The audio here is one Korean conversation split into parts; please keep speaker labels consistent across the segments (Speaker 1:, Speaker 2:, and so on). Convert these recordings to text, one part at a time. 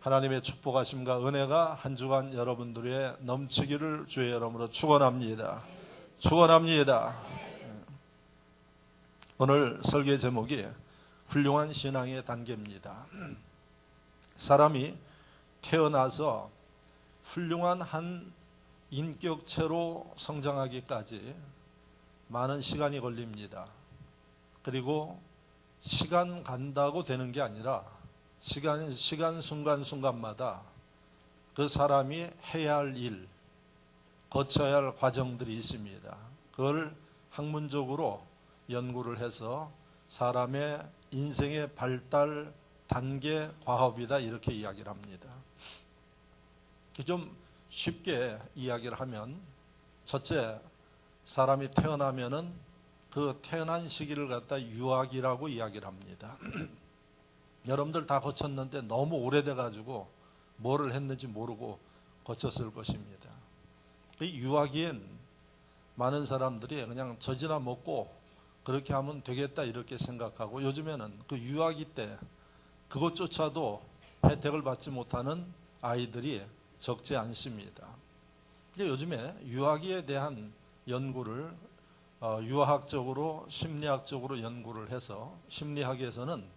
Speaker 1: 하나님의 축복하심과 은혜가 한 주간 여러분들의 넘치기를 주의 이름으로 축원합니다. 축원합니다. 오늘 설교 제목이 훌륭한 신앙의 단계입니다. 사람이 태어나서 훌륭한 한 인격체로 성장하기까지 많은 시간이 걸립니다. 그리고 시간 간다고 되는 게 아니라 시간 순간순간마다 그 사람이 해야 할 일, 거쳐야 할 과정들이 있습니다. 그걸 학문적으로 연구를 해서 사람의 인생의 발달 단계 과업이다 이렇게 이야기를 합니다. 좀 쉽게 이야기를 하면 첫째, 사람이 태어나면은 그 태어난 시기를 갖다 유아기라고 이야기를 합니다. 여러분들 다 거쳤는데 너무 오래돼 가지고 뭐를 했는지 모르고 거쳤을 것입니다. 이 유아기엔 많은 사람들이 그냥 젖이나 먹고 그렇게 하면 되겠다 이렇게 생각하고, 요즘에는 그 유아기 때 그것조차도 혜택을 받지 못하는 아이들이 적지 않습니다. 근데 요즘에 유아기에 대한 연구를 유아학적으로 심리학적으로 연구를 해서 심리학에서는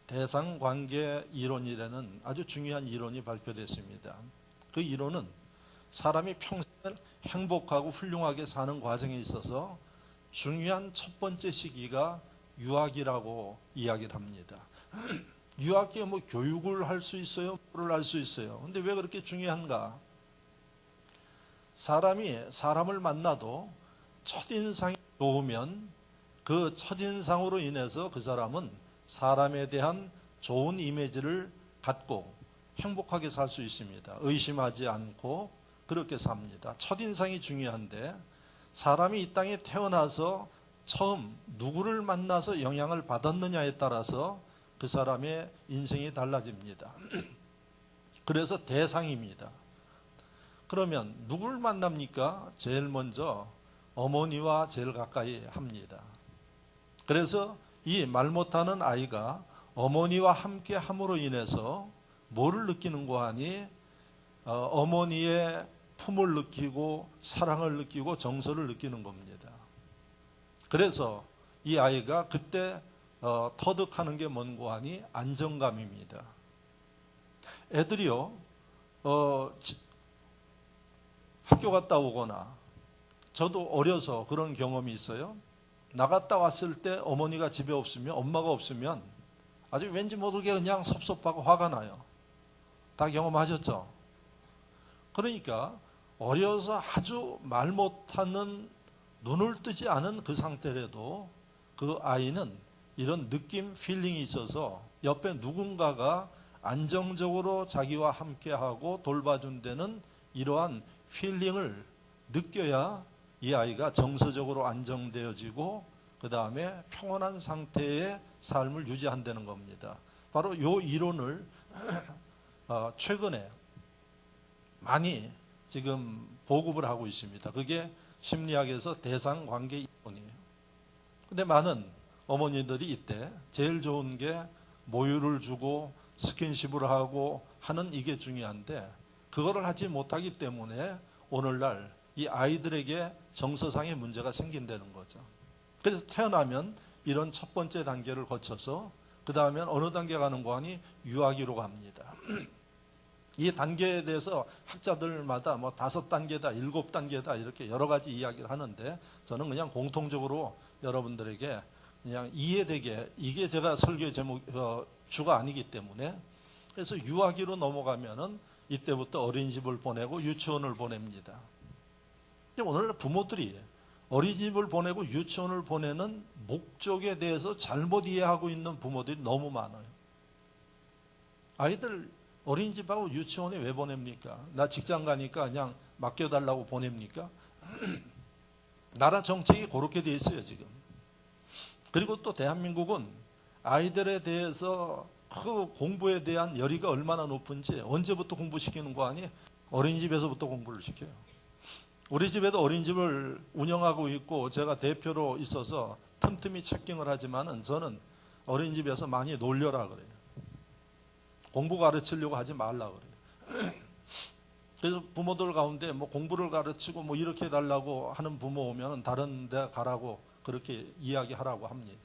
Speaker 1: 대상관계 이론이라는 아주 중요한 이론이 발표됐습니다. 그 이론은 사람이 평생을 행복하고 훌륭하게 사는 과정에 있어서 중요한 첫 번째 시기가 유아기라고 이야기를 합니다. 유아기에 뭐 교육을 할 수 있어요? 뭐를 할 수 있어요? 근데 왜 그렇게 중요한가? 사람이 사람을 만나도 첫인상이 좋으면 그 첫인상으로 인해서 그 사람은 사람에 대한 좋은 이미지를 갖고 행복하게 살 수 있습니다. 의심하지 않고 그렇게 삽니다. 첫인상이 중요한데, 사람이 이 땅에 태어나서 처음 누구를 만나서 영향을 받았느냐에 따라서 그 사람의 인생이 달라집니다. 그래서 대상입니다. 그러면 누구를 만납니까? 제일 먼저 어머니와 제일 가까이 합니다. 그래서 이 말 못하는 아이가 어머니와 함께 함으로 인해서 뭐를 느끼는고 하니 어머니의 품을 느끼고 사랑을 느끼고 정서를 느끼는 겁니다. 그래서 이 아이가 그때 터득하는 게 뭔고 하니 안정감입니다. 애들이요 학교 갔다 오거나, 저도 어려서 그런 경험이 있어요. 나갔다 왔을 때 어머니가 집에 없으면, 엄마가 없으면 아주 왠지 모르게 그냥 섭섭하고 화가 나요. 다 경험하셨죠? 그러니까 어려서 아주 말 못하는, 눈을 뜨지 않은 그 상태라도 그 아이는 이런 느낌, 필링이 있어서 옆에 누군가가 안정적으로 자기와 함께하고 돌봐준 데는 이러한 필링을 느껴야 이 아이가 정서적으로 안정되어지고 그 다음에 평온한 상태의 삶을 유지한다는 겁니다. 바로 이 이론을 최근에 많이 지금 보급을 하고 있습니다. 그게 심리학에서 대상관계 이론이에요. 근데 많은 어머니들이 이때 제일 좋은 게 모유를 주고 스킨십을 하고 하는 이게 중요한데, 그거를 하지 못하기 때문에 오늘날 이 아이들에게 정서상의 문제가 생긴다는 거죠. 그래서 태어나면 이런 첫 번째 단계를 거쳐서 그 다음엔 어느 단계 가는 거 하니 유아기로 갑니다. 이 단계에 대해서 학자들마다 뭐 5단계다, 7단계다 이렇게 여러 가지 이야기를 하는데, 저는 그냥 공통적으로 여러분들에게 그냥 이해되게, 이게 제가 설교의 제목 주가 아니기 때문에, 그래서 유아기로 넘어가면은 이때부터 어린이집을 보내고 유치원을 보냅니다. 근데 오늘날 부모들이 어린이집을 보내고 유치원을 보내는 목적에 대해서 잘못 이해하고 있는 부모들이 너무 많아요. 아이들 어린이집하고 유치원에 왜 보냅니까? 나 직장 가니까 그냥 맡겨달라고 보냅니까? 나라 정책이 그렇게 돼 있어요 지금. 그리고 또 대한민국은 아이들에 대해서 그 공부에 대한 열의가 얼마나 높은지, 언제부터 공부시키는 거 아니? 어린이집에서부터 공부를 시켜요. 우리 집에도 어린이집을 운영하고 있고 제가 대표로 있어서 틈틈이 체킹을 하지만은 저는 어린이집에서 많이 놀려라 그래요. 공부 가르치려고 하지 말라 그래요. 그래서 부모들 가운데 뭐 공부를 가르치고 뭐 이렇게 해달라고 하는 부모 오면 다른 데 가라고 그렇게 이야기하라고 합니다.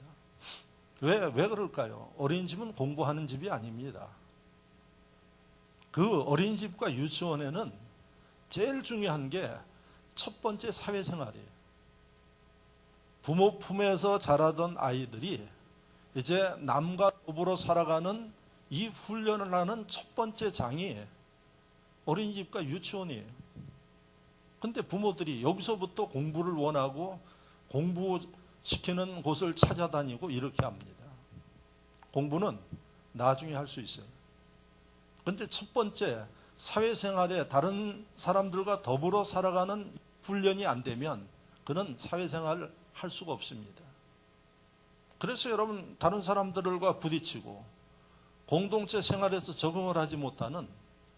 Speaker 1: 왜 그럴까요? 어린이집은 공부하는 집이 아닙니다. 그 어린이집과 유치원에는 제일 중요한 게 첫 번째 사회생활이에요. 부모 품에서 자라던 아이들이 이제 남과 더불어 살아가는 이 훈련을 하는 첫 번째 장이 어린이집과 유치원이에요. 근데 부모들이 여기서부터 공부를 원하고 공부시키는 곳을 찾아다니고 이렇게 합니다. 공부는 나중에 할 수 있어요. 근데 첫 번째 사회생활에 다른 사람들과 더불어 살아가는 훈련이 안 되면 그는 사회생활을 할 수가 없습니다. 그래서 여러분 다른 사람들과 부딪히고 공동체 생활에서 적응을 하지 못하는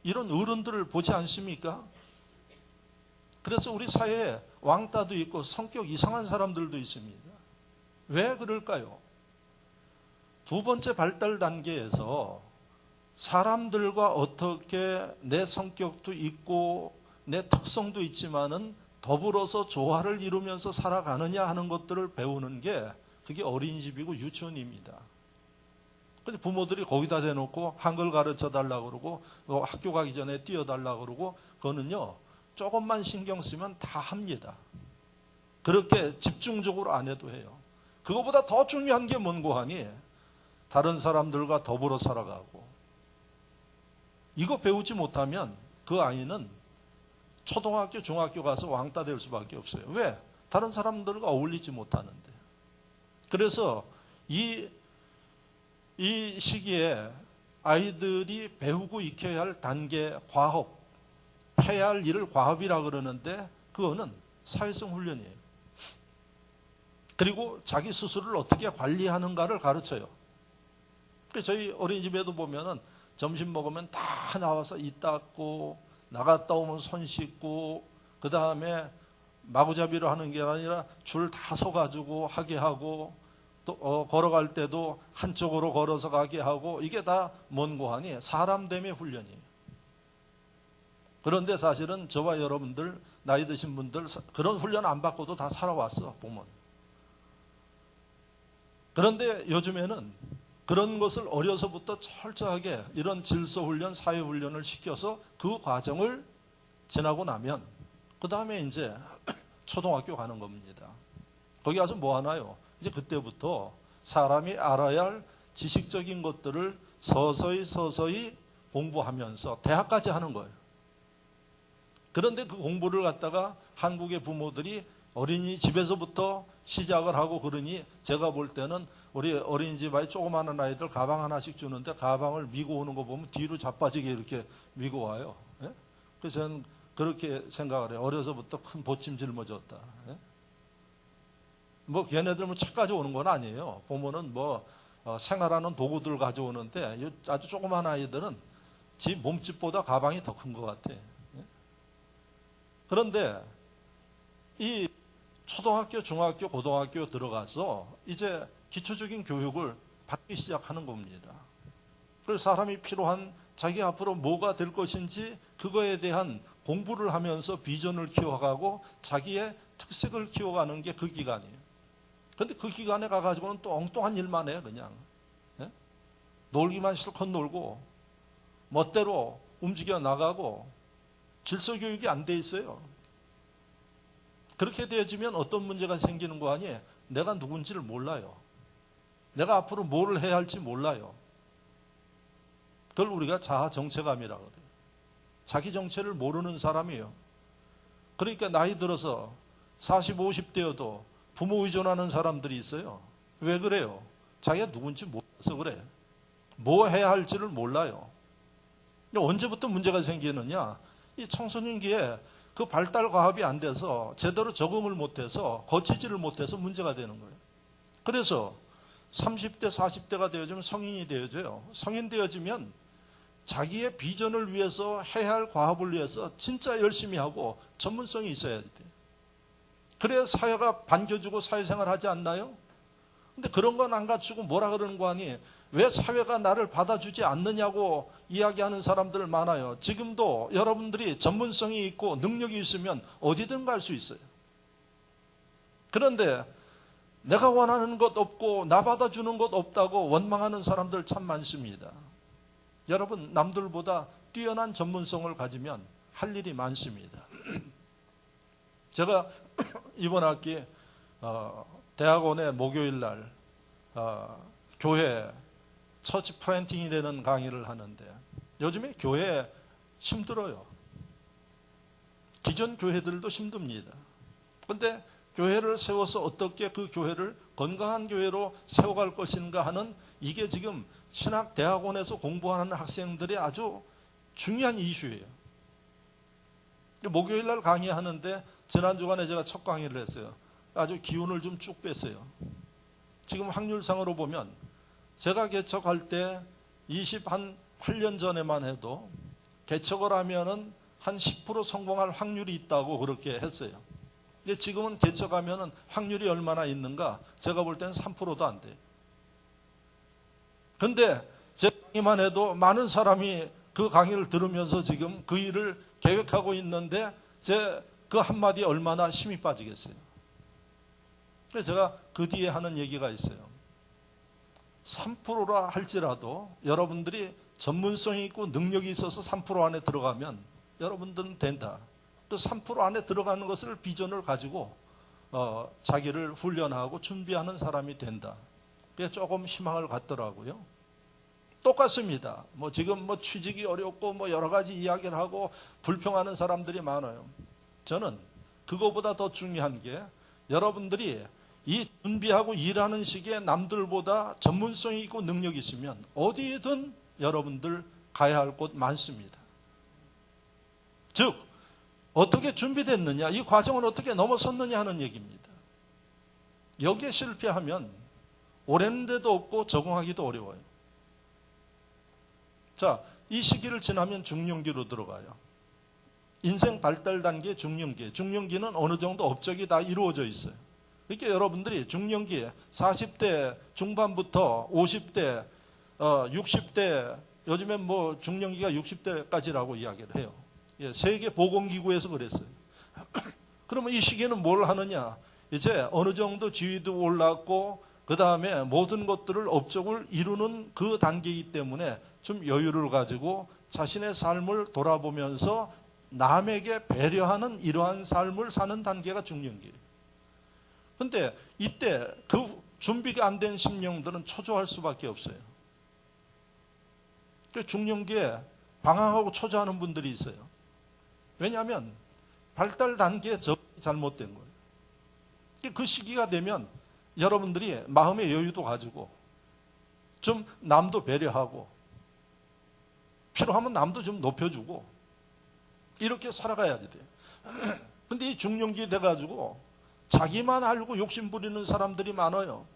Speaker 1: 이런 어른들을 보지 않습니까? 그래서 우리 사회에 왕따도 있고 성격 이상한 사람들도 있습니다. 왜 그럴까요? 두 번째 발달 단계에서 사람들과 어떻게 내 성격도 있고 내 특성도 있지만은 더불어서 조화를 이루면서 살아가느냐 하는 것들을 배우는 게 그게 어린이집이고 유치원입니다. 근데 부모들이 거기다 대놓고 한글 가르쳐 달라고 그러고 학교 가기 전에 띄워달라고 그러고 그거는요 조금만 신경 쓰면 다 합니다. 그렇게 집중적으로 안 해도 해요. 그거보다 더 중요한 게 뭔고 하니 다른 사람들과 더불어 살아가고 이거 배우지 못하면 그 아이는 초등학교, 중학교 가서 왕따 될 수밖에 없어요. 왜? 다른 사람들과 어울리지 못하는데. 그래서 이 시기에 아이들이 배우고 익혀야 할 단계 과업, 해야 할 일을 과업이라 그러는데 그거는 사회성 훈련이에요. 그리고 자기 스스로를 어떻게 관리하는가를 가르쳐요. 저희 어린이집에도 보면은 점심 먹으면 다 나와서 입 닦고 나갔다 오면 손 씻고 그 다음에 마구잡이로 하는 게 아니라 줄 다 서가지고 하게 하고 또 걸어갈 때도 한쪽으로 걸어서 가게 하고 이게 다 뭔고 하니 사람됨의 훈련이에요. 그런데 사실은 저와 여러분들 나이 드신 분들 그런 훈련 안 받고도 다 살아왔어 보면. 그런데 요즘에는 그런 것을 어려서부터 철저하게 이런 질서훈련, 사회훈련을 시켜서 그 과정을 지나고 나면 그 다음에 이제 초등학교 가는 겁니다. 거기 가서 뭐 하나요? 이제 그때부터 사람이 알아야 할 지식적인 것들을 서서히 공부하면서 대학까지 하는 거예요. 그런데 그 공부를 갖다가 한국의 부모들이 어린이집에서부터 시작을 하고 그러니 제가 볼 때는 우리 어린이집 아이 조그마한 아이들 가방 하나씩 주는데 가방을 미고 오는 거 보면 뒤로 자빠지게 이렇게 미고 와요. 예? 그래서 저는 그렇게 생각을 해요. 어려서부터 큰 보침 짊어졌다. 예? 뭐 걔네들 뭐 책 가져오는 건 아니에요. 보면은 뭐 생활하는 도구들 가져오는데 아주 조그마한 아이들은 지 몸집보다 가방이 더 큰 것 같아. 예? 그런데 이 초등학교, 중학교, 고등학교 들어가서 이제 기초적인 교육을 받기 시작하는 겁니다. 그래서 사람이 필요한 자기 앞으로 뭐가 될 것인지 그거에 대한 공부를 하면서 비전을 키워가고 자기의 특색을 키워가는 게 그 기간이에요. 그런데 그 기간에 가가지고는 또 엉뚱한 일만 해 그냥. 예? 놀기만 실컷 놀고 멋대로 움직여 나가고 질서교육이 안 돼 있어요. 그렇게 되어지면 어떤 문제가 생기는 거 아니에요? 내가 누군지를 몰라요. 내가 앞으로 뭘 해야 할지 몰라요. 그걸 우리가 자아정체감이라고 그래요. 자기 정체를 모르는 사람이에요. 그러니까 나이 들어서 40, 50대여도 부모 의존하는 사람들이 있어요. 왜 그래요? 자기가 누군지 몰라서 그래. 뭐 해야 할지를 몰라요. 언제부터 문제가 생기느냐? 이 청소년기에 그 발달 과업이 안 돼서 제대로 적응을 못해서 거치지를 못해서 문제가 되는 거예요. 그래서 30대, 40대가 되어지면 성인이 되어져요. 성인 되어지면 자기의 비전을 위해서 해야 할 과업을 위해서 진짜 열심히 하고 전문성이 있어야 돼. 그래야 사회가 반겨주고 사회생활 하지 않나요? 근데 그런 건 안 갖추고 뭐라 그러는 거 아니? 왜 사회가 나를 받아주지 않느냐고 이야기하는 사람들 많아요. 지금도 여러분들이 전문성이 있고 능력이 있으면 어디든 갈 수 있어요. 그런데 내가 원하는 것 없고 나 받아주는 것 없다고 원망하는 사람들 참 많습니다. 여러분, 남들보다 뛰어난 전문성을 가지면 할 일이 많습니다. 제가 이번 학기 대학원에 목요일 날 교회 처치 프렌팅이라는 강의를 하는데, 요즘에 교회 힘들어요. 기존 교회들도 힘듭니다. 그런데 교회를 세워서 어떻게 그 교회를 건강한 교회로 세워갈 것인가 하는, 이게 지금 신학 대학원에서 공부하는 학생들의 아주 중요한 이슈예요. 목요일 날 강의하는데 지난 주간에 제가 첫 강의를 했어요. 아주 기운을 좀 쭉 뺐어요. 지금 확률상으로 보면 제가 개척할 때 28년 전에만 해도 개척을 하면은 한 10% 성공할 확률이 있다고 그렇게 했어요. 근데 지금은 개척하면은 확률이 얼마나 있는가? 제가 볼 때는 3%도 안 돼요. 근데 제 강의만 해도 많은 사람이 그 강의를 들으면서 지금 그 일을 계획하고 있는데, 제 그 한마디에 얼마나 힘이 빠지겠어요. 그래서 제가 그 뒤에 하는 얘기가 있어요. 3%라 할지라도 여러분들이 전문성이 있고 능력이 있어서 3% 안에 들어가면 여러분들은 된다. 그 3% 안에 들어가는 것을 비전을 가지고 자기를 훈련하고 준비하는 사람이 된다. 그게 조금 희망을 갖더라고요. 똑같습니다. 지금 취직이 어렵고 여러 가지 이야기를 하고 불평하는 사람들이 많아요. 저는 그거보다 더 중요한 게, 여러분들이 이 준비하고 일하는 시기에 남들보다 전문성이 있고 능력이 있으면 어디든 여러분들 가야 할 곳 많습니다. 즉, 어떻게 준비됐느냐, 이 과정을 어떻게 넘어섰느냐 하는 얘기입니다. 여기에 실패하면 오랜 데도 없고 적응하기도 어려워요. 자, 이 시기를 지나면 중년기로 들어가요. 인생 발달 단계 중년기. 중년기는 어느 정도 업적이 다 이루어져 있어요. 그러니까 여러분들이 중년기에 40대 중반부터 50대, 60대, 요즘엔 중년기가 60대까지라고 이야기를 해요. 세계보건기구에서 그랬어요. 그러면 이 시기에는 뭘 하느냐? 이제 어느 정도 지위도 올랐고, 그 다음에 모든 것들을 업적을 이루는 그 단계이기 때문에 좀 여유를 가지고 자신의 삶을 돌아보면서 남에게 배려하는 이러한 삶을 사는 단계가 중년기예요. 그런데 이때 그 준비가 안 된 심령들은 초조할 수밖에 없어요. 중년기에 방황하고 초조하는 분들이 있어요. 왜냐하면 발달 단계에 접근이 잘못된 거예요. 그 시기가 되면 여러분들이 마음의 여유도 가지고 좀 남도 배려하고 필요하면 남도 좀 높여주고 이렇게 살아가야 돼요. 근데 이 중년기 돼가지고 자기만 알고 욕심 부리는 사람들이 많아요.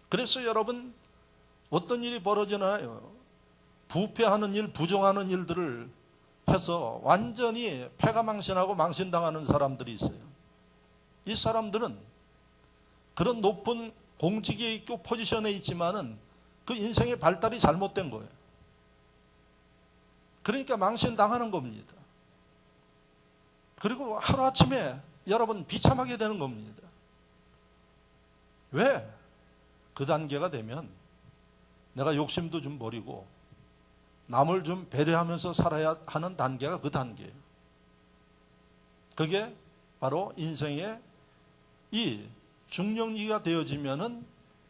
Speaker 1: 그래서 여러분, 어떤 일이 벌어지나요? 부패하는 일, 부정하는 일들을 해서 완전히 패가망신하고 망신당하는 사람들이 있어요. 이 사람들은 그런 높은 공직에 있고 포지션에 있지만은 그 인생의 발달이 잘못된 거예요. 그러니까 망신당하는 겁니다. 그리고 하루아침에 여러분 비참하게 되는 겁니다. 왜? 그 단계가 되면 내가 욕심도 좀 버리고 남을 좀 배려하면서 살아야 하는 단계가 그 단계예요. 그게 바로 인생의 이 중년기가 되어지면은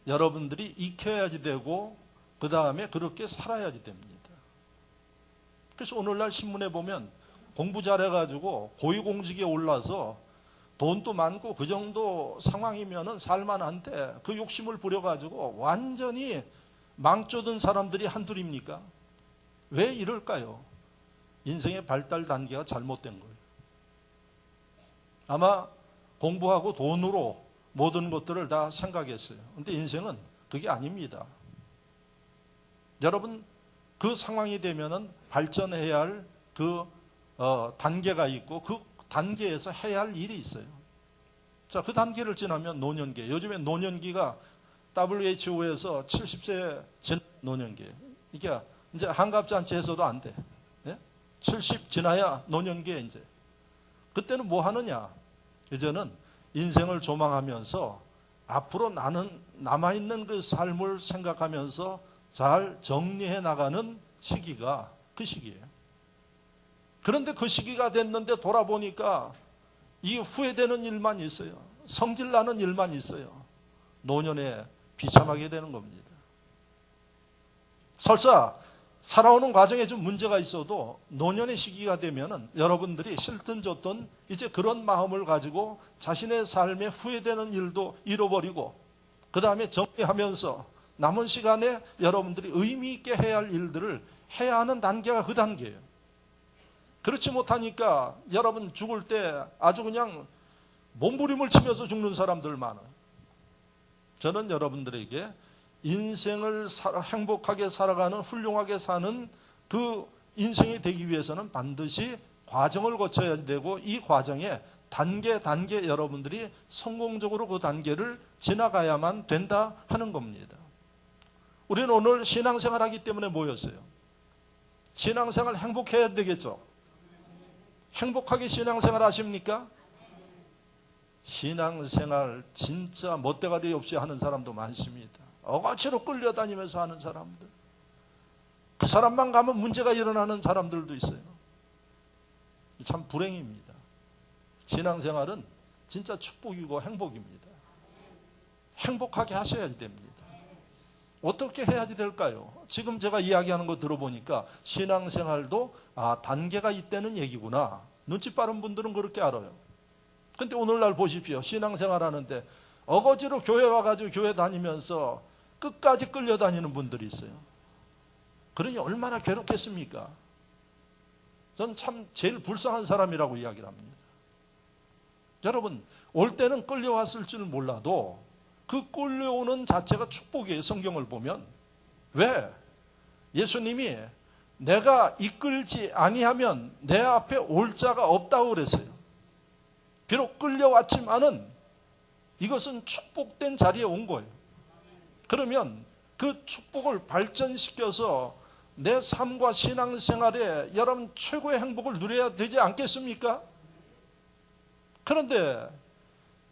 Speaker 1: 여러분들이 익혀야지 되고 그 다음에 그렇게 살아야지 됩니다. 그래서 오늘날 신문에 보면 공부 잘해가지고 고위공직에 올라서 돈도 많고 그 정도 상황이면은 살만한데 그 욕심을 부려가지고 완전히 망쳐든 사람들이 한둘입니까? 왜 이럴까요? 인생의 발달 단계가 잘못된 거예요. 아마 공부하고 돈으로 모든 것들을 다 생각했어요. 근데 인생은 그게 아닙니다. 여러분, 그 상황이 되면은 발전해야 할 그 단계가 있고 그 단계에서 해야 할 일이 있어요. 자, 그 단계를 지나면 노년기. 요즘에 노년기가 WHO에서 70세 전 노년기, 이게 이제 환갑잔치에서도 안 돼. 70 지나야 노년기에 이제. 그때는 뭐 하느냐? 이제는 인생을 조망하면서 앞으로 나는 남아있는 그 삶을 생각하면서 잘 정리해 나가는 시기가 그 시기예요. 그런데 그 시기가 됐는데 돌아보니까 이 후회되는 일만 있어요. 성질나는 일만 있어요. 노년에 비참하게 되는 겁니다. 설사 살아오는 과정에 좀 문제가 있어도 노년의 시기가 되면은 여러분들이 싫든 좋든 이제 그런 마음을 가지고 자신의 삶에 후회되는 일도 잃어버리고 그 다음에 정리하면서 남은 시간에 여러분들이 의미 있게 해야 할 일들을 해야 하는 단계가 그 단계예요. 그렇지 못하니까 여러분 죽을 때 아주 그냥 몸부림을 치면서 죽는 사람들 많아요. 저는 여러분들에게 인생을 행복하게 살아가는, 훌륭하게 사는 그 인생이 되기 위해서는 반드시 과정을 거쳐야 되고 이 과정에 단계 여러분들이 성공적으로 그 단계를 지나가야만 된다 하는 겁니다. 우리는 오늘 신앙생활 하기 때문에 모였어요. 신앙생활 행복해야 되겠죠? 행복하게 신앙생활 하십니까? 신앙생활 진짜 멋대가리 없이 하는 사람도 많습니다. 어거지로 끌려다니면서 하는 사람들. 그 사람만 가면 문제가 일어나는 사람들도 있어요. 참 불행입니다. 신앙생활은 진짜 축복이고 행복입니다. 행복하게 하셔야 됩니다. 어떻게 해야지 될까요? 지금 제가 이야기하는 거 들어보니까 신앙생활도 단계가 있다는 얘기구나. 눈치 빠른 분들은 그렇게 알아요. 근데 오늘날 보십시오. 신앙생활 하는데 어거지로 교회 와가지고 교회 다니면서 끝까지 끌려다니는 분들이 있어요. 그러니 얼마나 괴롭겠습니까? 전 참 제일 불쌍한 사람이라고 이야기를 합니다. 여러분, 올 때는 끌려왔을 줄 몰라도 그 끌려오는 자체가 축복이에요. 성경을 보면. 왜? 예수님이 내가 이끌지 아니하면 내 앞에 올 자가 없다고 그랬어요. 비록 끌려왔지만은 이것은 축복된 자리에 온 거예요. 그러면 그 축복을 발전시켜서 내 삶과 신앙생활에 여러분 최고의 행복을 누려야 되지 않겠습니까? 그런데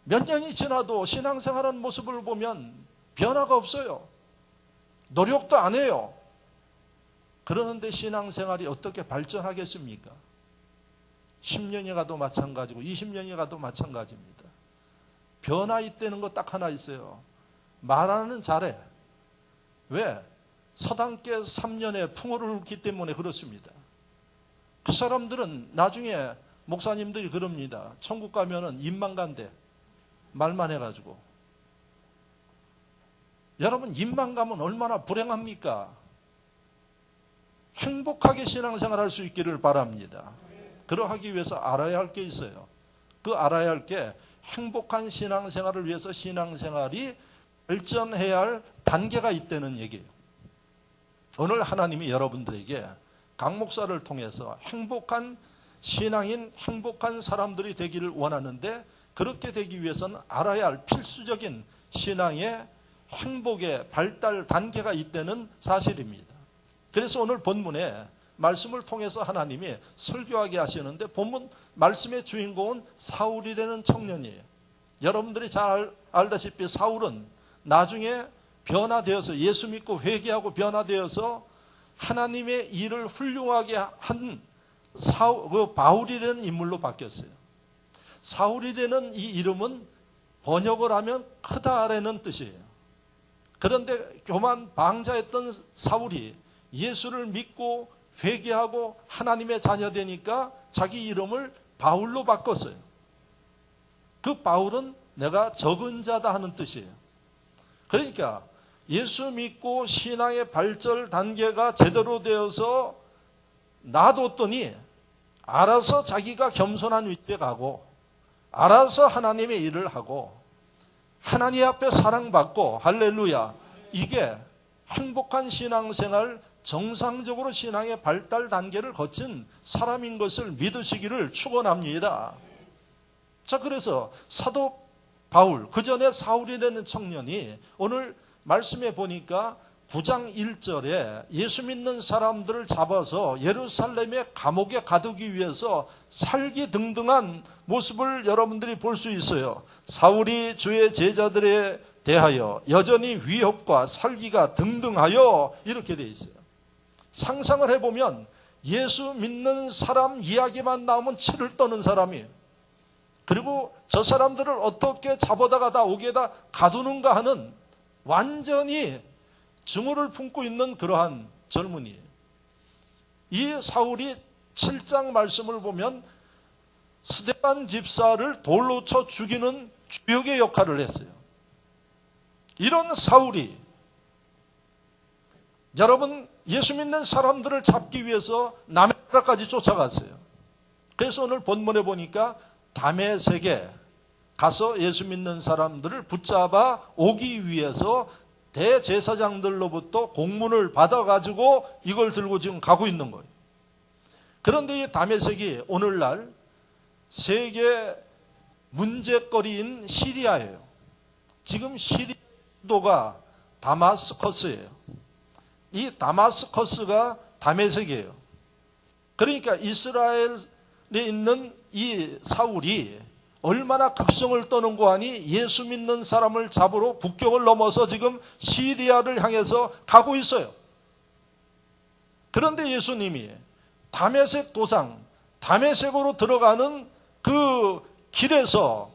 Speaker 1: 몇 년이 지나도 신앙생활하는 모습을 보면 변화가 없어요. 노력도 안 해요. 그러는데 신앙생활이 어떻게 발전하겠습니까? 10년이 가도 마찬가지고 20년이 가도 마찬가지입니다. 변화 있다는 거 딱 하나 있어요. 말하는 잘해. 왜? 서당계 3년에 풍어를 읊기 때문에 그렇습니다. 그 사람들은 나중에 목사님들이 그럽니다. 천국 가면은 입만 간대. 말만 해가지고. 여러분 입만 가면 얼마나 불행합니까? 행복하게 신앙생활 할 수 있기를 바랍니다. 그러하기 위해서 알아야 할 게 있어요. 그 알아야 할 게 행복한 신앙생활을 위해서 신앙생활이 발전해야 할 단계가 있다는 얘기예요. 오늘 하나님이 여러분들에게 강 목사를 통해서 행복한 신앙인, 행복한 사람들이 되기를 원하는데 그렇게 되기 위해서는 알아야 할 필수적인 신앙의 행복의 발달 단계가 있다는 사실입니다. 그래서 오늘 본문에 말씀을 통해서 하나님이 설교하게 하시는데 본문 말씀의 주인공은 사울이라는 청년이에요. 여러분들이 잘 알다시피 사울은 나중에 변화되어서 예수 믿고 회개하고 변화되어서 하나님의 일을 훌륭하게 한 바울이라는 인물로 바뀌었어요. 사울이라는 이 이름은 번역을 하면 크다라는 뜻이에요. 그런데 교만 방자했던 사울이 예수를 믿고 회개하고 하나님의 자녀 되니까 자기 이름을 바울로 바꿨어요. 그 바울은 내가 적은 자다 하는 뜻이에요. 그러니까 예수 믿고 신앙의 발전 단계가 제대로 되어서 놔뒀더니 알아서 자기가 겸손한 위치에 가고 알아서 하나님의 일을 하고 하나님 앞에 사랑받고 할렐루야, 이게 행복한 신앙생활, 정상적으로 신앙의 발달 단계를 거친 사람인 것을 믿으시기를 축원합니다. 자, 그래서 사도 바울, 그 전에 사울이라는 청년이 오늘 말씀에 보니까 9장 1절에 예수 믿는 사람들을 잡아서 예루살렘의 감옥에 가두기 위해서 살기등등한 모습을 여러분들이 볼 수 있어요. 사울이 주의 제자들에 대하여 여전히 위협과 살기가 등등하여 이렇게 되어 있어요. 상상을 해보면 예수 믿는 사람 이야기만 나오면 치를 떠는 사람이에요. 그리고 저 사람들을 어떻게 잡아다가 다 옥에다 가두는가 하는 완전히 증오를 품고 있는 그러한 젊은이에요. 이 사울이 7장 말씀을 보면 스데반 집사를 돌로 쳐 죽이는 주역의 역할을 했어요. 이런 사울이 여러분 예수 믿는 사람들을 잡기 위해서 남의 나라까지 쫓아갔어요. 그래서 오늘 본문에 보니까 다메섹에 가서 예수 믿는 사람들을 붙잡아 오기 위해서 대제사장들로부터 공문을 받아가지고 이걸 들고 지금 가고 있는 거예요. 그런데 이 다메섹이 오늘날 세계 문제거리인 시리아예요. 지금 시리아 수도가 다마스커스예요. 이 다마스커스가 다메섹이에요. 그러니까 이스라엘에 있는 이 사울이 얼마나 극성을 떠는 거 아니 예수 믿는 사람을 잡으러 국경을 넘어서 지금 시리아를 향해서 가고 있어요. 그런데 예수님이 다메섹 도상, 다메섹으로 들어가는 그 길에서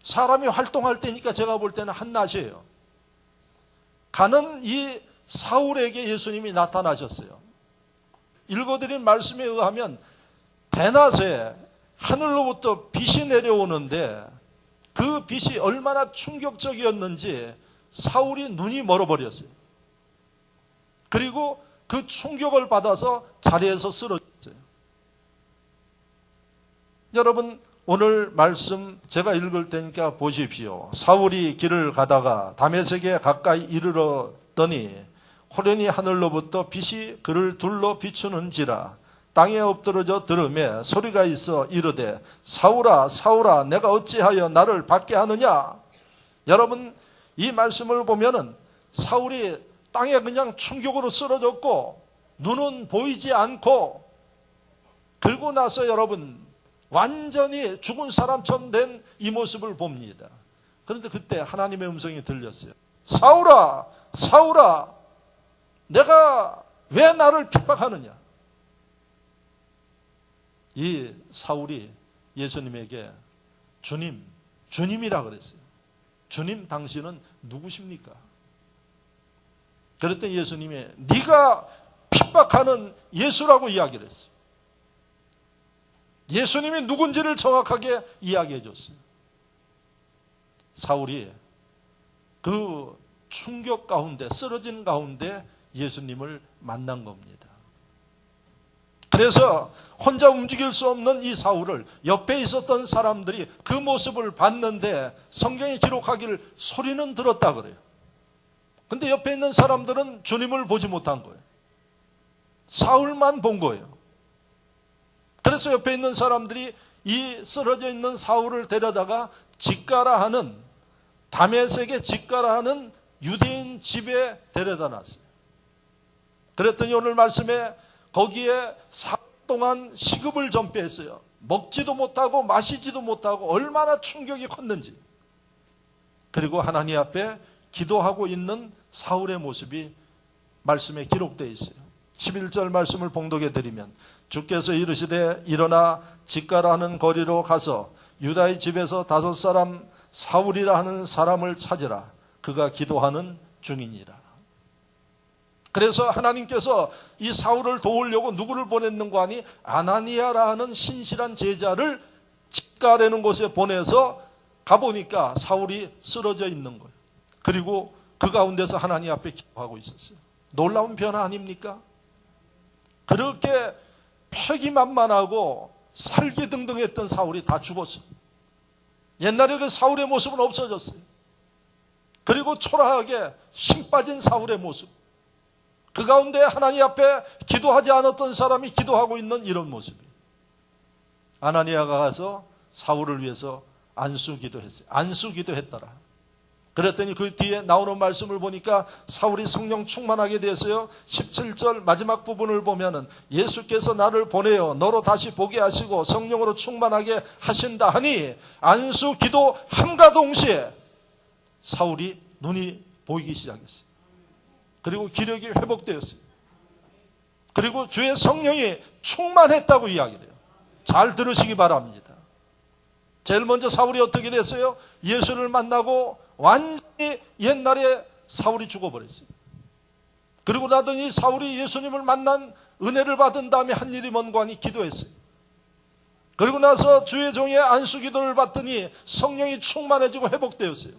Speaker 1: 사람이 활동할 때니까 제가 볼 때는 한낮이에요. 가는 이 사울에게 예수님이 나타나셨어요. 읽어드린 말씀에 의하면 대낮에 하늘로부터 빛이 내려오는데 그 빛이 얼마나 충격적이었는지 사울이 눈이 멀어버렸어요. 그리고 그 충격을 받아서 자리에서 쓰러졌어요. 여러분 오늘 말씀 제가 읽을 테니까 보십시오. 사울이 길을 가다가 다메섹에 가까이 이르렀더니 호련히 하늘로부터 빛이 그를 둘러 비추는지라 땅에 엎드러져 들으매 소리가 있어 이르되 사울아 사울아 내가 어찌하여 나를 받게 하느냐. 여러분 이 말씀을 보면은 사울이 땅에 그냥 충격으로 쓰러졌고 눈은 보이지 않고 그러고 나서 여러분 완전히 죽은 사람처럼 된 이 모습을 봅니다. 그런데 그때 하나님의 음성이 들렸어요. 사울아 사울아 내가 왜 나를 핍박하느냐. 이 사울이 예수님에게 주님이라 그랬어요. 주님 당신은 누구십니까? 그랬더니 예수님이 네가 핍박하는 예수라고 이야기를 했어요. 예수님이 누군지를 정확하게 이야기해 줬어요. 사울이 그 충격 가운데 쓰러진 가운데 예수님을 만난 겁니다. 그래서 혼자 움직일 수 없는 이 사울을 옆에 있었던 사람들이 그 모습을 봤는데 성경이 기록하기를 소리는 들었다 그래요. 근데 옆에 있는 사람들은 주님을 보지 못한 거예요. 사울만 본 거예요. 그래서 옆에 있는 사람들이 이 쓰러져 있는 사울을 데려다가 직가라 하는 다메섹의 직가라 하는 유대인 집에 데려다 놨어요. 그랬더니 오늘 말씀에 거기에 4일 동안 시급을 전폐했어요. 먹지도 못하고 마시지도 못하고 얼마나 충격이 컸는지. 그리고 하나님 앞에 기도하고 있는 사울의 모습이 말씀에 기록되어 있어요. 11절 말씀을 봉독해 드리면 주께서 이르시되 일어나 직가라 하는 거리로 가서 유다의 집에서 5사람 사울이라 하는 사람을 찾으라. 그가 기도하는 중이니라. 그래서 하나님께서 이 사울을 도우려고 누구를 보냈는가 하니 아나니아라 하는 신실한 제자를 직가라는 곳에 보내서 가보니까 사울이 쓰러져 있는 거예요. 그리고 그 가운데서 하나님 앞에 기도하고 있었어요. 놀라운 변화 아닙니까? 그렇게 패기만만하고 살기등등했던 사울이 다 죽었어요. 옛날에 그 사울의 모습은 없어졌어요. 그리고 초라하게 힘 빠진 사울의 모습, 그 가운데 하나님 앞에 기도하지 않았던 사람이 기도하고 있는 이런 모습이에요. 아나니아가 가서 사울을 위해서 안수기도했어요. 안수기도했더라. 그랬더니 그 뒤에 나오는 말씀을 보니까 사울이 성령 충만하게 됐어요. 17절 마지막 부분을 보면은 예수께서 나를 보내어 너로 다시 보게 하시고 성령으로 충만하게 하신다 하니 안수 기도 함과 동시에 사울이 눈이 보이기 시작했어요. 그리고 기력이 회복되었어요. 그리고 주의 성령이 충만했다고 이야기를 해요. 잘 들으시기 바랍니다. 제일 먼저 사울이 어떻게 됐어요? 예수를 만나고 완전히 옛날에 사울이 죽어버렸어요. 그리고 나더니 사울이 예수님을 만난 은혜를 받은 다음에 한 일이 뭔고하니 기도했어요. 그리고 나서 주의 종의 안수 기도를 받더니 성령이 충만해지고 회복되었어요.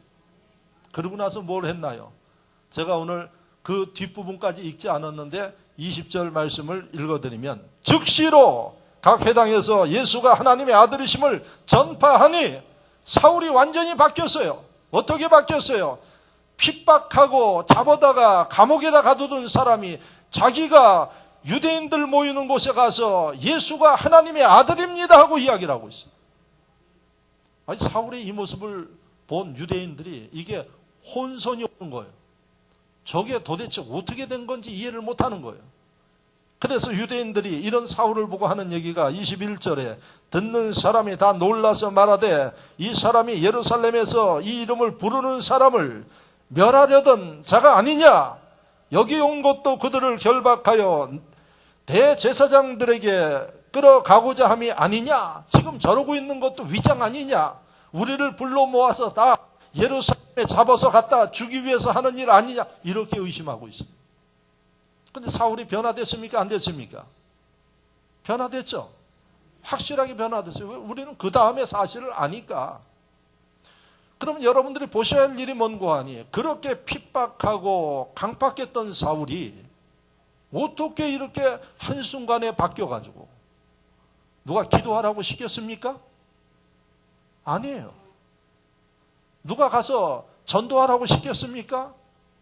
Speaker 1: 그러고 나서 뭘 했나요? 제가 오늘 그 뒷부분까지 읽지 않았는데 20절 말씀을 읽어드리면 즉시로 각 회당에서 예수가 하나님의 아들이심을 전파하니 사울이 완전히 바뀌었어요. 어떻게 바뀌었어요? 핍박하고 잡아다가 감옥에다 가두던 사람이 자기가 유대인들 모이는 곳에 가서 예수가 하나님의 아들입니다 하고 이야기를 하고 있어요. 아니, 사울의 이 모습을 본 유대인들이 이게 혼선이 오는 거예요. 저게 도대체 어떻게 된 건지 이해를 못하는 거예요. 그래서 유대인들이 이런 사울을 보고 하는 얘기가 21절에 듣는 사람이 다 놀라서 말하되 이 사람이 예루살렘에서 이 이름을 부르는 사람을 멸하려던 자가 아니냐. 여기 온 것도 그들을 결박하여 대제사장들에게 끌어가고자 함이 아니냐. 지금 저러고 있는 것도 위장 아니냐. 우리를 불러 모아서 다 예루살렘에 잡아서 갖다 주기 위해서 하는 일 아니냐. 이렇게 의심하고 있습니다. 근데 사울이 변화됐습니까? 안 됐습니까? 변화됐죠. 확실하게 변화됐어요. 우리는 그 다음에 사실을 아니까. 그러면 여러분들이 보셔야 할 일이 뭔고 하니 그렇게 핍박하고 강팍했던 사울이 어떻게 이렇게 한순간에 바뀌어가지고 누가 기도하라고 시켰습니까? 아니에요. 누가 가서 전도하라고 시켰습니까?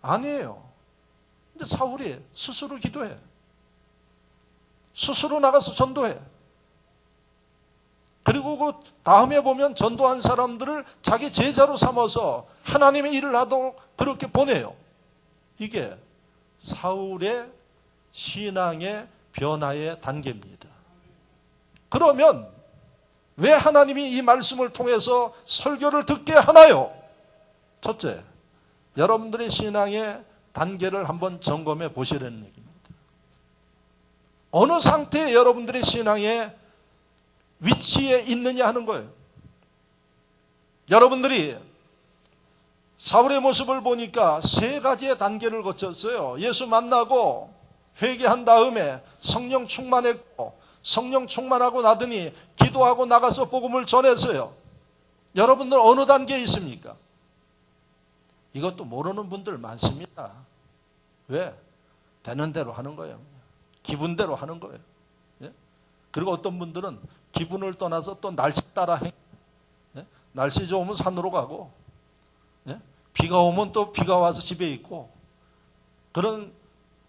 Speaker 1: 아니에요. 근데 사울이 스스로 기도해. 스스로 나가서 전도해. 그리고 그 다음에 보면 전도한 사람들을 자기 제자로 삼아서 하나님의 일을 하도록 그렇게 보내요. 이게 사울의 신앙의 변화의 단계입니다. 그러면 왜 하나님이 이 말씀을 통해서 설교를 듣게 하나요? 첫째, 여러분들의 신앙의 단계를 한번 점검해 보시라는 얘기입니다. 어느 상태에 여러분들의 신앙의 위치에 있느냐 하는 거예요. 여러분들이 사울의 모습을 보니까 세 가지의 단계를 거쳤어요. 예수 만나고 회개한 다음에 성령 충만했고 성령 충만하고 나더니 기도하고 나가서 복음을 전했어요. 여러분들 어느 단계에 있습니까? 이것도 모르는 분들 많습니다. 왜? 되는 대로 하는 거예요. 기분대로 하는 거예요. 예? 그리고 어떤 분들은 기분을 떠나서 또 날씨 따라 행. 예? 날씨 좋으면 산으로 가고, 예? 비가 오면 또 비가 와서 집에 있고, 그런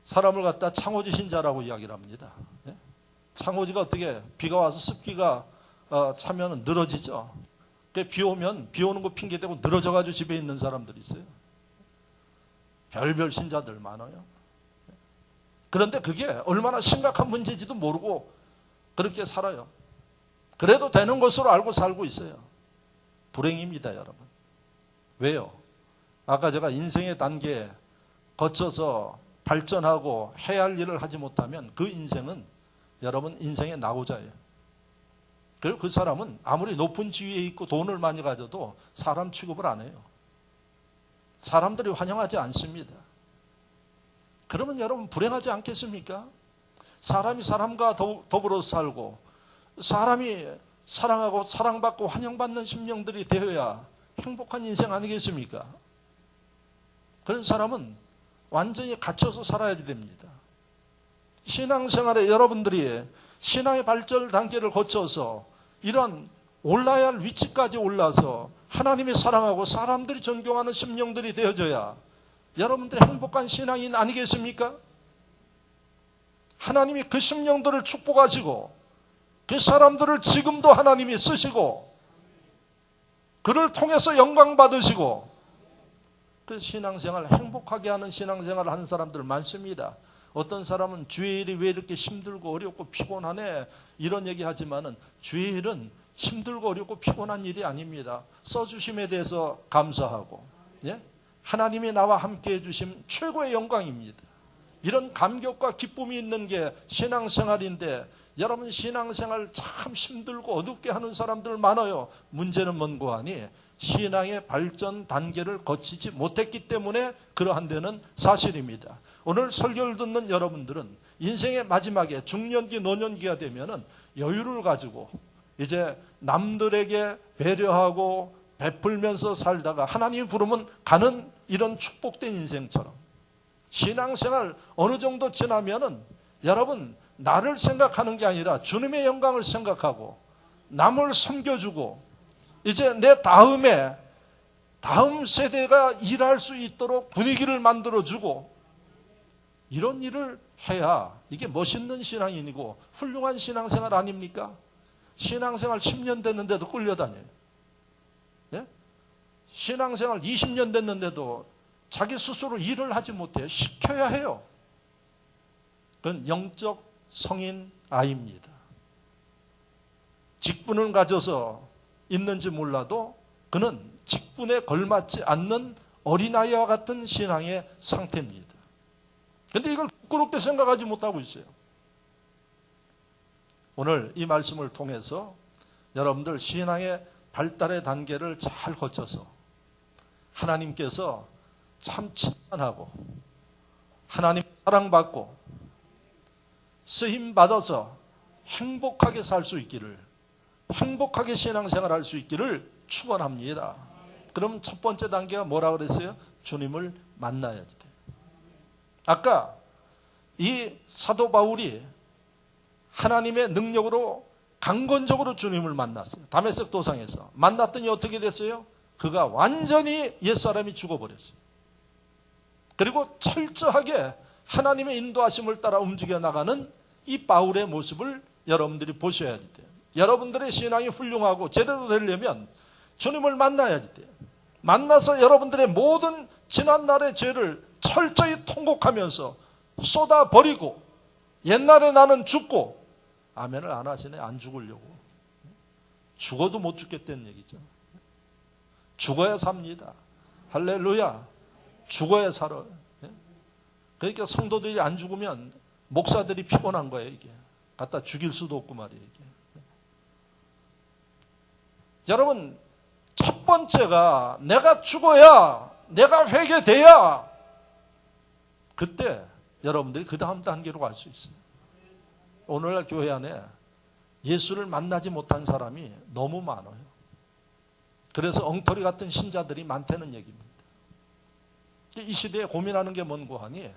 Speaker 1: 사람을 갖다 창호지 신자라고 이야기를 합니다. 예? 창호지가 어떻게 비가 와서 습기가 차면 늘어지죠. 비 오면 비 오는 거 핑계대고 늘어져가지고 집에 있는 사람들이 있어요. 별별 신자들 많아요. 그런데 그게 얼마나 심각한 문제인지도 모르고 그렇게 살아요. 그래도 되는 것으로 알고 살고 있어요. 불행입니다, 여러분. 왜요? 아까 제가 인생의 단계에 거쳐서 발전하고 해야 할 일을 하지 못하면 그 인생은 여러분 인생의 낙오자예요. 그리고 그 사람은 아무리 높은 지위에 있고 돈을 많이 가져도 사람 취급을 안 해요. 사람들이 환영하지 않습니다. 그러면 여러분 불행하지 않겠습니까? 사람이 사람과 더불어 살고 사람이 사랑하고 사랑받고 환영받는 심령들이 되어야 행복한 인생 아니겠습니까? 그런 사람은 완전히 갇혀서 살아야 됩니다. 신앙생활에 여러분들이 신앙의 발전 단계를 거쳐서 이런 올라야 할 위치까지 올라서 하나님이 사랑하고 사람들이 존경하는 심령들이 되어져야 여러분들의 행복한 신앙인 아니겠습니까? 하나님이 그 심령들을 축복하시고 그 사람들을 지금도 하나님이 쓰시고 그를 통해서 영광 받으시고 그 신앙생활, 행복하게 하는 신앙생활을 하는 사람들 많습니다. 어떤 사람은 주일이 왜 이렇게 힘들고 어렵고 피곤하네 이런 얘기 하지만은 주일은 힘들고 어렵고 피곤한 일이 아닙니다. 써주심에 대해서 감사하고, 예? 하나님이 나와 함께 해주심 최고의 영광입니다. 이런 감격과 기쁨이 있는 게 신앙생활인데, 여러분 신앙생활 참 힘들고 어둡게 하는 사람들 많아요. 문제는 뭔고 하니 신앙의 발전 단계를 거치지 못했기 때문에 그러한 데는 사실입니다. 오늘 설교를 듣는 여러분들은 인생의 마지막에 중년기 노년기가 되면은 여유를 가지고 이제 남들에게 배려하고 베풀면서 살다가 하나님이 부르면 가는 이런 축복된 인생처럼, 신앙생활 어느 정도 지나면은 여러분 나를 생각하는 게 아니라 주님의 영광을 생각하고 남을 섬겨주고, 이제 내 다음 세대가 일할 수 있도록 분위기를 만들어주고, 이런 일을 해야 이게 멋있는 신앙인이고 훌륭한 신앙생활 아닙니까? 신앙생활 10년 됐는데도 끌려다녀요. 예? 신앙생활 20년 됐는데도 자기 스스로 일을 하지 못해요. 시켜야 해요. 그건 영적 성인 아이입니다. 직분을 가져서 있는지 몰라도 그는 직분에 걸맞지 않는 어린아이와 같은 신앙의 상태입니다. 그런데 이걸 부끄럽게 생각하지 못하고 있어요. 오늘 이 말씀을 통해서 여러분들 신앙의 발달의 단계를 잘 거쳐서 하나님께서 참 칭찬하고 하나님 사랑받고 쓰임받아서 행복하게 살 수 있기를, 행복하게 신앙생활 할 수 있기를 축원합니다. 그럼 첫 번째 단계가 뭐라고 그랬어요? 주님을 만나야 돼. 아까 이 사도 바울이 하나님의 능력으로 강건적으로 주님을 만났어요. 다메섹 도상에서 만났더니 어떻게 됐어요? 그가 완전히 옛사람이 죽어버렸어요. 그리고 철저하게 하나님의 인도하심을 따라 움직여 나가는 이 바울의 모습을 여러분들이 보셔야 돼요. 여러분들의 신앙이 훌륭하고 제대로 되려면 주님을 만나야 돼요. 만나서 여러분들의 모든 지난날의 죄를 철저히 통곡하면서 쏟아버리고, 옛날에 나는 죽고, 아멘을 안 하시네. 안 죽으려고. 죽어도 못 죽겠다는 얘기죠. 죽어야 삽니다. 할렐루야. 죽어야 살아요. 그러니까 성도들이 안 죽으면 목사들이 피곤한 거예요. 이게 갖다 죽일 수도 없고 말이에요. 이게. 여러분, 첫 번째가 내가 죽어야, 내가 회개돼야, 그때 여러분들이 그 다음 단계로 갈 수 있어요. 오늘날 교회 안에 예수를 만나지 못한 사람이 너무 많아요. 그래서 엉터리 같은 신자들이 많다는 얘기입니다. 이 시대에 고민하는 게 뭔고 하니,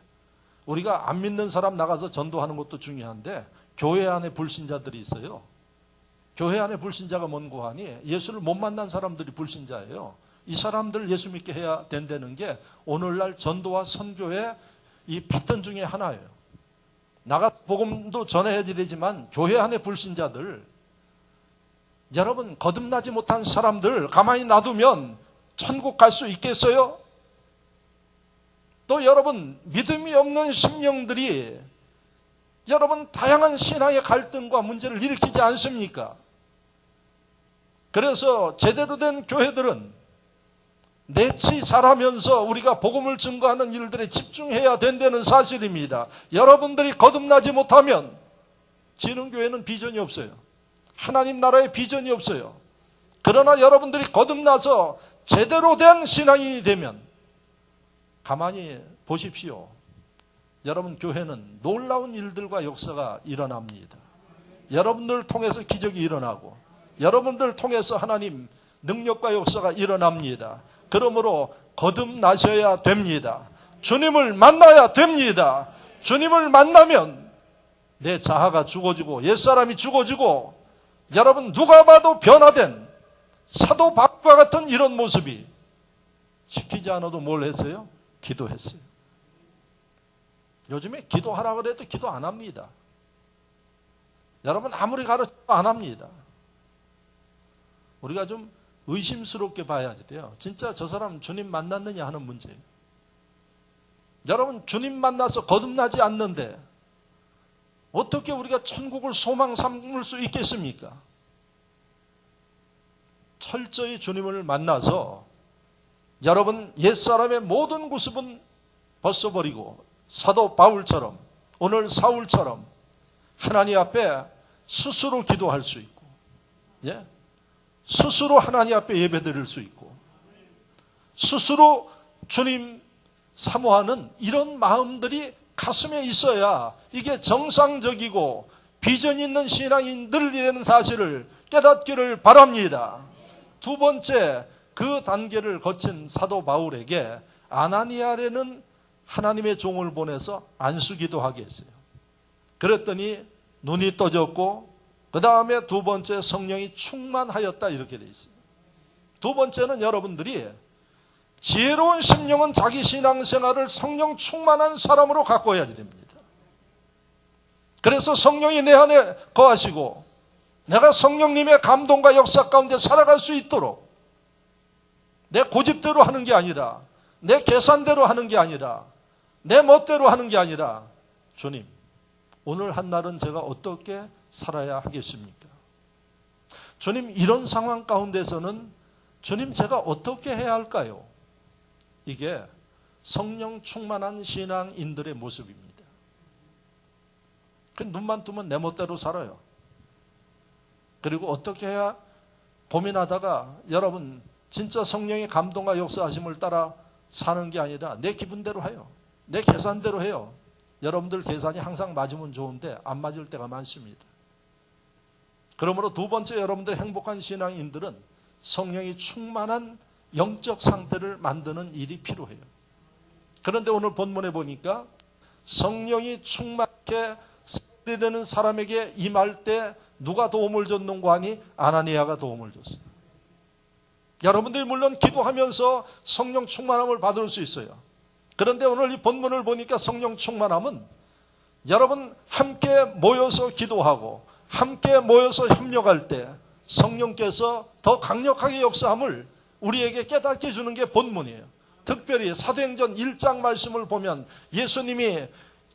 Speaker 1: 우리가 안 믿는 사람 나가서 전도하는 것도 중요한데 교회 안에 불신자들이 있어요. 교회 안에 불신자가 뭔고 하니 예수를 못 만난 사람들이 불신자예요. 이 사람들 예수 믿게 해야 된다는 게 오늘날 전도와 선교의 이 패턴 중에 하나예요. 나가 복음도 전해야지 되지만 교회 안에 불신자들, 여러분 거듭나지 못한 사람들 가만히 놔두면 천국 갈 수 있겠어요? 또 여러분 믿음이 없는 심령들이 여러분 다양한 신앙의 갈등과 문제를 일으키지 않습니까? 그래서 제대로 된 교회들은 내치 잘하면서 우리가 복음을 증거하는 일들에 집중해야 된다는 사실입니다. 여러분들이 거듭나지 못하면 지능교회는 비전이 없어요. 하나님 나라에 비전이 없어요. 그러나 여러분들이 거듭나서 제대로 된 신앙인이 되면 가만히 보십시오. 여러분 교회는 놀라운 일들과 역사가 일어납니다. 여러분들을 통해서 기적이 일어나고 여러분들을 통해서 하나님 능력과 역사가 일어납니다. 그러므로 거듭나셔야 됩니다. 주님을 만나야 됩니다. 주님을 만나면 내 자아가 죽어지고 옛사람이 죽어지고 여러분 누가 봐도 변화된 사도 바울과 같은 이런 모습이 시키지 않아도 뭘 했어요? 기도했어요. 요즘에 기도하라 그래도 기도 안 합니다. 여러분 아무리 가르쳐도 안 합니다. 우리가 좀 의심스럽게 봐야 돼요. 진짜 저 사람 주님 만났느냐 하는 문제예요. 여러분, 주님 만나서 거듭나지 않는데 어떻게 우리가 천국을 소망 삼을 수 있겠습니까? 철저히 주님을 만나서 여러분, 옛사람의 모든 구습은 벗어버리고 사도 바울처럼, 오늘 사울처럼 하나님 앞에 스스로 기도할 수 있고, 예? 스스로 하나님 앞에 예배드릴 수 있고, 스스로 주님 사모하는 이런 마음들이 가슴에 있어야 이게 정상적이고 비전 있는 신앙인들이라는 사실을 깨닫기를 바랍니다. 두 번째, 그 단계를 거친 사도 바울에게 아나니아라는 하나님의 종을 보내서 안수기도하게 했어요. 그랬더니 눈이 떠졌고, 그 다음에 두 번째, 성령이 충만하였다, 이렇게 돼 있어요. 두 번째는 여러분들이 지혜로운 심령은 자기 신앙생활을 성령 충만한 사람으로 가꿔야 됩니다. 그래서 성령이 내 안에 거하시고 내가 성령님의 감동과 역사 가운데 살아갈 수 있도록, 내 고집대로 하는 게 아니라, 내 계산대로 하는 게 아니라, 내 멋대로 하는 게 아니라, 주님, 오늘 한 날은 제가 어떻게 살아야 하겠습니까? 주님, 이런 상황 가운데서는 주님, 제가 어떻게 해야 할까요? 이게 성령 충만한 신앙인들의 모습입니다. 눈만 뜨면 내 멋대로 살아요. 그리고 어떻게 해야 고민하다가, 여러분, 진짜 성령의 감동과 역사하심을 따라 사는 게 아니라 내 기분대로 해요. 내 계산대로 해요. 여러분들 계산이 항상 맞으면 좋은데 안 맞을 때가 많습니다. 그러므로 두 번째, 여러분들 행복한 신앙인들은 성령이 충만한 영적 상태를 만드는 일이 필요해요. 그런데 오늘 본문에 보니까 성령이 충만하게 살리려는 사람에게 임할 때 누가 도움을 줬는가 하니 아나니아가 도움을 줬어요. 여러분들이 물론 기도하면서 성령 충만함을 받을 수 있어요. 그런데 오늘 이 본문을 보니까 성령 충만함은 여러분 함께 모여서 기도하고 함께 모여서 협력할 때 성령께서 더 강력하게 역사함을 우리에게 깨닫게 해주는 게 본문이에요. 특별히 사도행전 1장 말씀을 보면 예수님이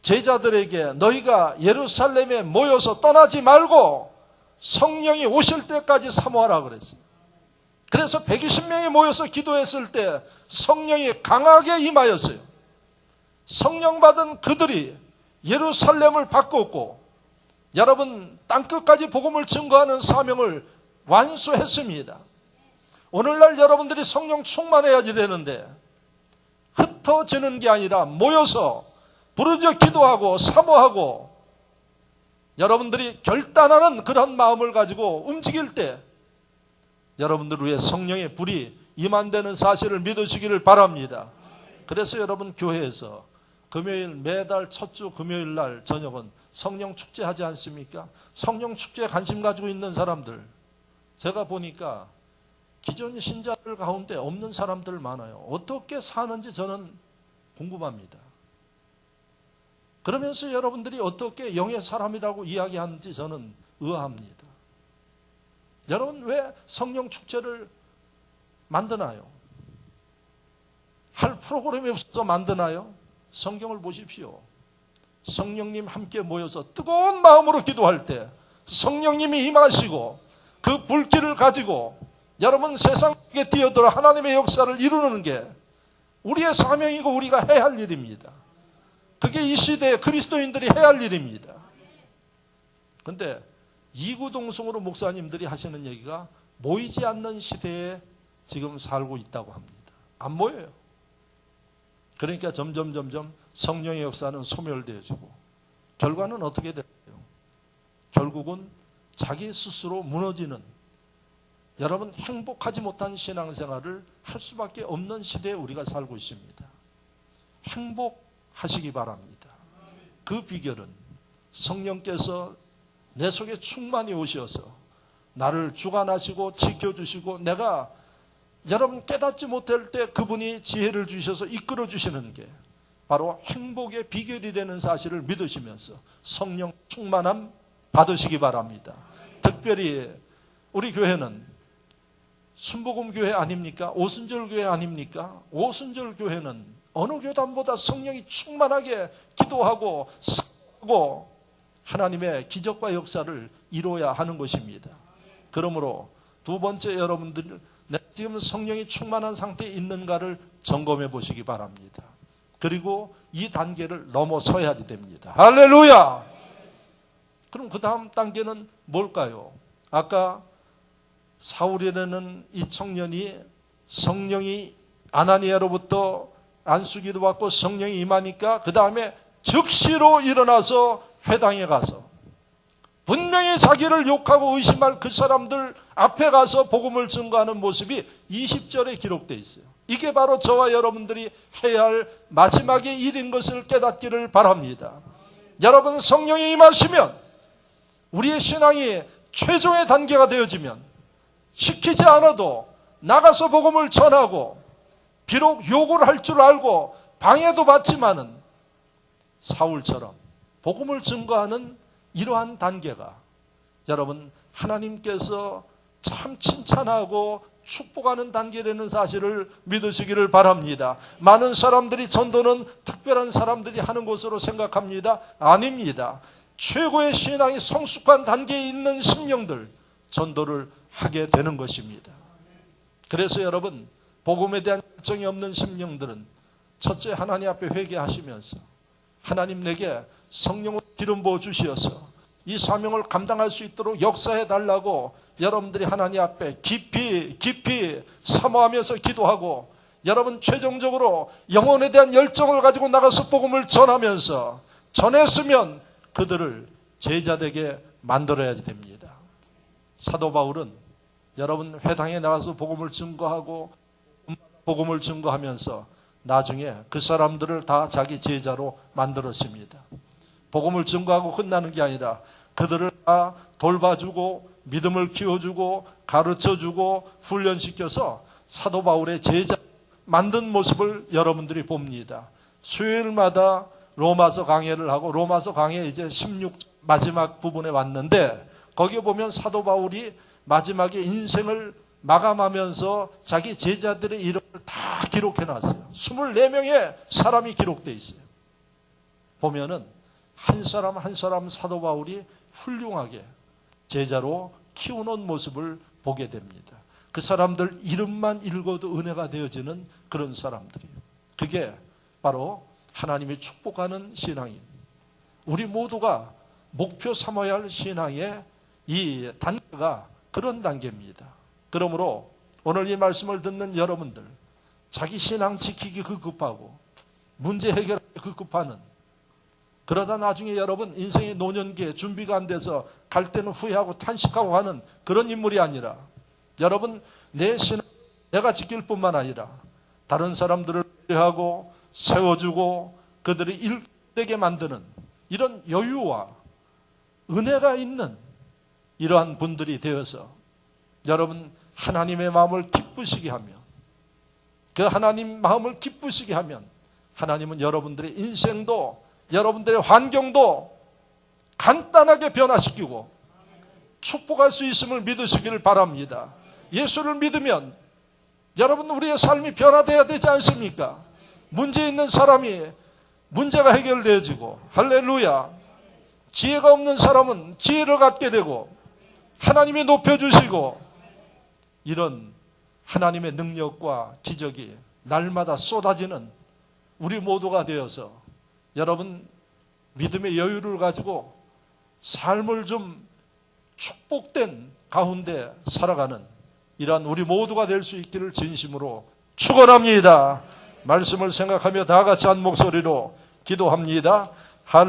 Speaker 1: 제자들에게 너희가 예루살렘에 모여서 떠나지 말고 성령이 오실 때까지 사모하라 그랬어요. 그래서 120명이 모여서 기도했을 때 성령이 강하게 임하였어요. 성령 받은 그들이 예루살렘을 바꿨고, 여러분, 땅끝까지 복음을 증거하는 사명을 완수했습니다. 오늘날 여러분들이 성령 충만해야지 되는데 흩어지는 게 아니라 모여서 부르짖어 기도하고 사모하고 여러분들이 결단하는 그런 마음을 가지고 움직일 때 여러분들 위해 성령의 불이 임한다는 사실을 믿으시기를 바랍니다. 그래서 여러분, 교회에서 금요일, 매달 첫 주 금요일 날 저녁은 성령 축제 하지 않습니까? 성령 축제에 관심 가지고 있는 사람들, 제가 보니까 기존 신자들 가운데 없는 사람들 많아요. 어떻게 사는지 저는 궁금합니다. 그러면서 여러분들이 어떻게 영의 사람이라고 이야기하는지 저는 의아합니다. 여러분, 왜 성령 축제를 만드나요? 할 프로그램이 없어서 만드나요? 성경을 보십시오. 성령님 함께 모여서 뜨거운 마음으로 기도할 때 성령님이 임하시고 그 불길을 가지고 여러분 세상에 뛰어들어 하나님의 역사를 이루는 게 우리의 사명이고 우리가 해야 할 일입니다. 그게 이 시대의 그리스도인들이 해야 할 일입니다. 그런데 이구동성으로 목사님들이 하시는 얘기가 모이지 않는 시대에 지금 살고 있다고 합니다. 안 모여요. 그러니까 점점 성령의 역사는 소멸되어지고 결과는 어떻게 될까요? 결국은 자기 스스로 무너지는, 여러분, 행복하지 못한 신앙생활을 할 수밖에 없는 시대에 우리가 살고 있습니다. 행복하시기 바랍니다. 그 비결은 성령께서 내 속에 충만히 오셔서 나를 주관하시고 지켜주시고, 내가 여러분 깨닫지 못할 때 그분이 지혜를 주셔서 이끌어 주시는 게 바로 행복의 비결이라는 사실을 믿으시면서 성령 충만함 받으시기 바랍니다. 특별히 우리 교회는 순복음교회 아닙니까? 오순절교회 아닙니까? 오순절교회는 어느 교단보다 성령이 충만하게 기도하고 쓰고 하나님의 기적과 역사를 이루어야 하는 것입니다. 그러므로 두 번째, 여러분들 내가 지금 성령이 충만한 상태에 있는가를 점검해 보시기 바랍니다. 그리고 이 단계를 넘어서야 됩니다. 할렐루야! 그럼 그 다음 단계는 뭘까요? 아까 사울이라는 이 청년이 성령이 아나니아로부터 안수기도 받고 성령이 임하니까 그 다음에 즉시로 일어나서 회당에 가서 분명히 자기를 욕하고 의심할 그 사람들 앞에 가서 복음을 증거하는 모습이 20절에 기록되어 있어요. 이게 바로 저와 여러분들이 해야 할 마지막의 일인 것을 깨닫기를 바랍니다. 여러분, 성령이 임하시면 우리의 신앙이 최종의 단계가 되어지면 시키지 않아도 나가서 복음을 전하고 비록 욕을 할 줄 알고 방해도 받지만은 사울처럼 복음을 증거하는 이러한 단계가 여러분 하나님께서 참 칭찬하고 축복하는 단계라는 사실을 믿으시기를 바랍니다. 많은 사람들이 전도는 특별한 사람들이 하는 것으로 생각합니다. 아닙니다. 최고의 신앙이 성숙한 단계에 있는 심령들 전도를 하게 되는 것입니다. 그래서 여러분 복음에 대한 열정이 없는 심령들은 첫째 하나님 앞에 회개하시면서 하나님 내게 성령을 기름 부어 주시어서 이 사명을 감당할 수 있도록 역사해 달라고 여러분들이 하나님 앞에 깊이 사모하면서 기도하고 여러분 최종적으로 영혼에 대한 열정을 가지고 나가서 복음을 전하면서 전했으면 그들을 제자되게 만들어야 됩니다. 사도 바울은 여러분 회당에 나가서 복음을 증거하고 복음을 증거하면서 나중에 그 사람들을 다 자기 제자로 만들었습니다. 복음을 증거하고 끝나는 게 아니라 그들을 다 돌봐주고 믿음을 키워주고 가르쳐주고 훈련시켜서 사도 바울의 제자 만든 모습을 여러분들이 봅니다. 수요일마다 로마서 강해를 하고 로마서 강해 이제 16 마지막 부분에 왔는데 거기에 보면 사도 바울이 마지막에 인생을 마감하면서 자기 제자들의 이름을 다 기록해 놨어요. 24명의 사람이 기록되어 있어요. 보면은 한 사람 한 사람 사도 바울이 훌륭하게 제자로 키워놓은 모습을 보게 됩니다. 그 사람들 이름만 읽어도 은혜가 되어지는 그런 사람들이에요. 그게 바로 하나님이 축복하는 신앙입니다. 우리 모두가 목표 삼아야 할 신앙의 이 단계가 그런 단계입니다. 그러므로 오늘 이 말씀을 듣는 여러분들 자기 신앙 지키기 급급하고 문제 해결하기 급급하는 그러다 나중에 여러분 인생의 노년기에 준비가 안 돼서 갈 때는 후회하고 탄식하고 하는 그런 인물이 아니라 여러분 내 신앙 내가 지킬 뿐만 아니라 다른 사람들을 배려하고 세워주고 그들이 일되게 만드는 이런 여유와 은혜가 있는 이러한 분들이 되어서 여러분 하나님의 마음을 기쁘시게 하며 그 하나님 마음을 기쁘시게 하면 하나님은 여러분들의 인생도 여러분들의 환경도 간단하게 변화시키고 축복할 수 있음을 믿으시기를 바랍니다. 예수를 믿으면 여러분 우리의 삶이 변화되어야 되지 않습니까? 문제 있는 사람이 문제가 해결되어지고 할렐루야. 지혜가 없는 사람은 지혜를 갖게 되고 하나님이 높여주시고 이런 하나님의 능력과 기적이 날마다 쏟아지는 우리 모두가 되어서 여러분 믿음의 여유를 가지고 삶을 좀 축복된 가운데 살아가는 이러한 우리 모두가 될 수 있기를 진심으로 축원합니다. 말씀을 생각하며 다 같이 한 목소리로 기도합니다. 할렐루야.